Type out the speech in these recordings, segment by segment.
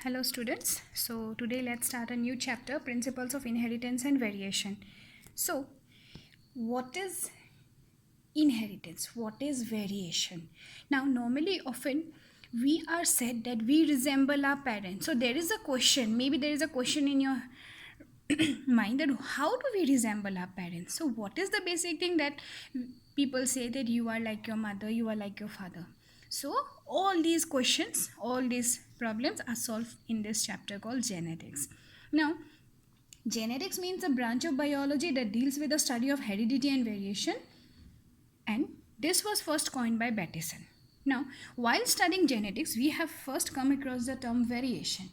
Hello students. So today let's start a new chapter, Principles of Inheritance and Variation. So what is inheritance? What is variation? Now normally often we are said that we resemble our parents. So there is a question, maybe there is a question in your mind that how do we resemble our parents? So what is the basic thing that people say that you are like your mother, you are like your father? So all these questions, all these problems are solved in this chapter called genetics. Now genetics means a branch of biology that deals with the study of heredity and variation, and this was first coined by Bateson. Now, while studying genetics, we have first come across the term variation.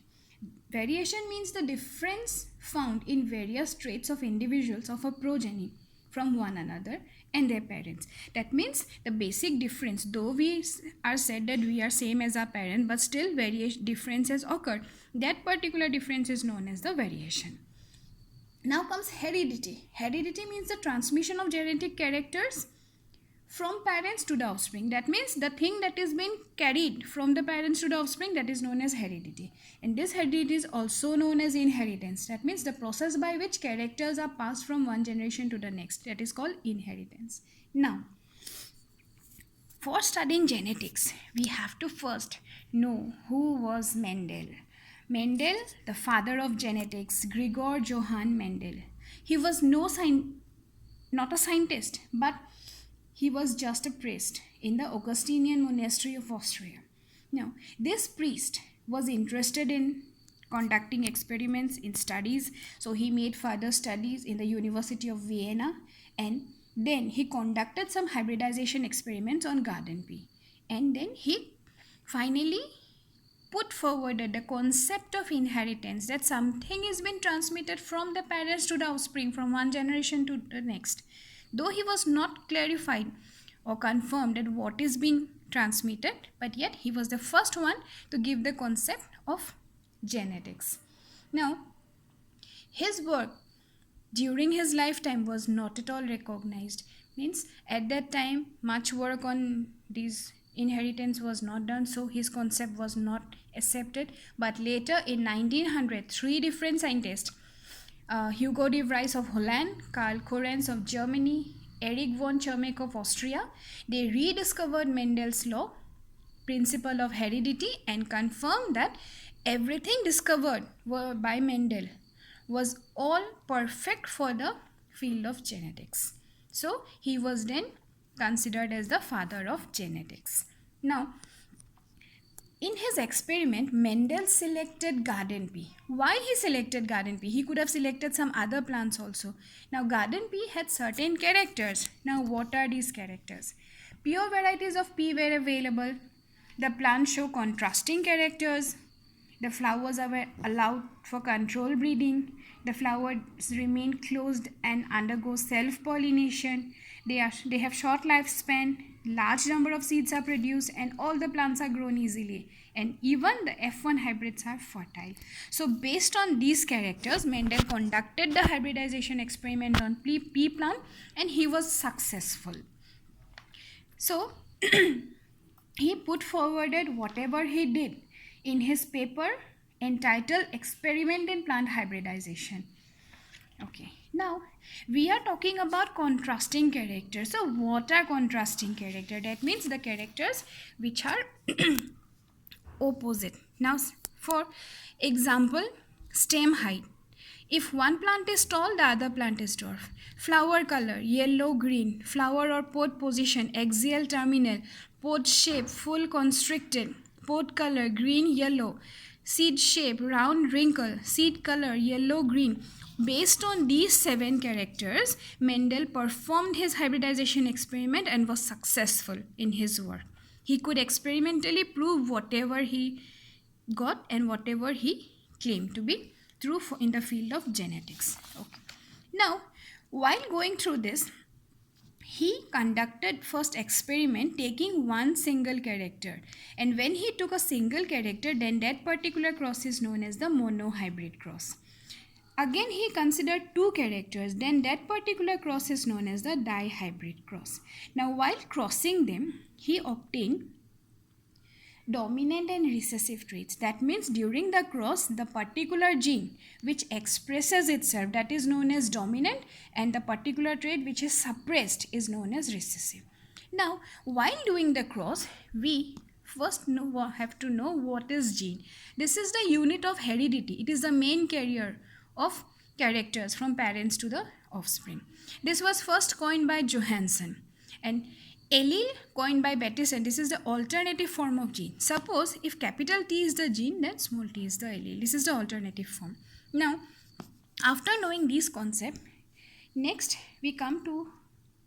Variation means the difference found in various traits of individuals of a progeny from one another and their parents. That means the basic difference, though we are said that we are same as our parent, but still various differences occur. That particular difference is known as the variation. Now comes heredity. Heredity means the transmission of genetic characters from parents to the offspring. That means the thing that is being carried from the parents to the offspring, that is known as heredity. And this heredity is also known as inheritance. That means the process by which characters are passed from one generation to the next, that is called inheritance. Now for studying genetics, we have to first know who was Mendel. Mendel, the father of genetics, Gregor Johann Mendel. He was not a scientist, but he was just a priest in the Augustinian monastery of Austria. Now, this priest was interested in conducting experiments in studies, so he made further studies in the University of Vienna, and then he conducted some hybridization experiments on garden pea. And then he finally put forward the concept of inheritance, that something is being transmitted from the parents to the offspring, from one generation to the next. Though he was not clarified or confirmed that what is being transmitted, but yet he was the first one to give the concept of genetics. Now, his work during his lifetime was not at all recognized. Means at that time much work on these inheritance was not done, so his concept was not accepted. But later in 1900, three different scientists, Hugo de Vries of Holland, Karl Correns of Germany, Erich von Chermek of Austria, they rediscovered Mendel's law, principle of heredity, and confirmed that everything discovered by Mendel was all perfect for the field of genetics. So he was then considered as the father of genetics. Now, in his experiment, Mendel selected garden pea. Why he selected garden pea? He could have selected some other plants also. Now, garden pea had certain characters. Now, what are these characters? Pure varieties of pea were available. The plants show contrasting characters. The flowers are allowed for controlled breeding. The flowers remain closed and undergo self-pollination. They have short lifespan. Large number of seeds are produced, and all the plants are grown easily. And even the F1 hybrids are fertile. So based on these characters, Mendel conducted the hybridization experiment on pea plant, and he was successful. So he put forwarded whatever he did in his paper entitled Experiment in Plant Hybridization. Okay, now we are talking about contrasting characters. So what are contrasting characters? That means the characters which are opposite. Now for example, stem height. If one plant is tall, the other plant is dwarf. Flower color, yellow, green. Flower or pod position, axial, terminal. Pod shape, full constricted. Pod color, green, yellow. Seed shape, round, wrinkle. Seed color, yellow, green. Based on these 7 characters, Mendel performed his hybridization experiment and was successful in his work. He could experimentally prove whatever he got and whatever he claimed to be true in the field of genetics. Okay. Now, while going through this, he conducted first experiment taking one single character, and when he took a single character, then that particular cross is known as the monohybrid cross. Again he considered 2 characters, then that particular cross is known as the dihybrid cross. Now while crossing them, he obtained dominant and recessive traits. That means during the cross, the particular gene which expresses itself, that is known as dominant, and the particular trait which is suppressed is known as recessive. Now, while doing the cross, we first have to know what is gene. This is the unit of heredity. It is the main carrier of characters from parents to the offspring. This was first coined by Johansson, and allele coined by Bateson. This is the alternative form of gene. Suppose if capital T is the gene, then small t is the allele. This is the alternative form. Now, after knowing these concepts, next we come to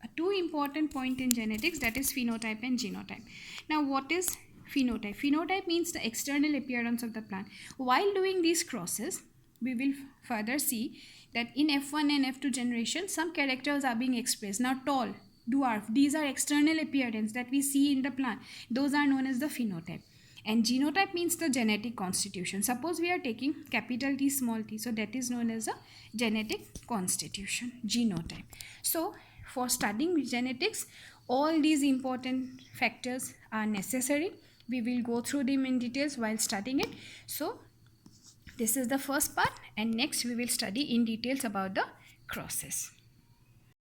a two important point in genetics, that is phenotype and genotype. Now, what is phenotype? Phenotype means the external appearance of the plant. While doing these crosses, we will further see that in F1 and F2 generation, some characters are being expressed. Now, tall, dwarf, these are external appearance that we see in the plant. Those are known as the phenotype. And genotype means the genetic constitution. Suppose we are taking capital T, small t, so that is known as a genetic constitution, genotype. So, for studying genetics, all these important factors are necessary. We will go through them in details while studying it. So, this is the first part, and next we will study in details about the crosses.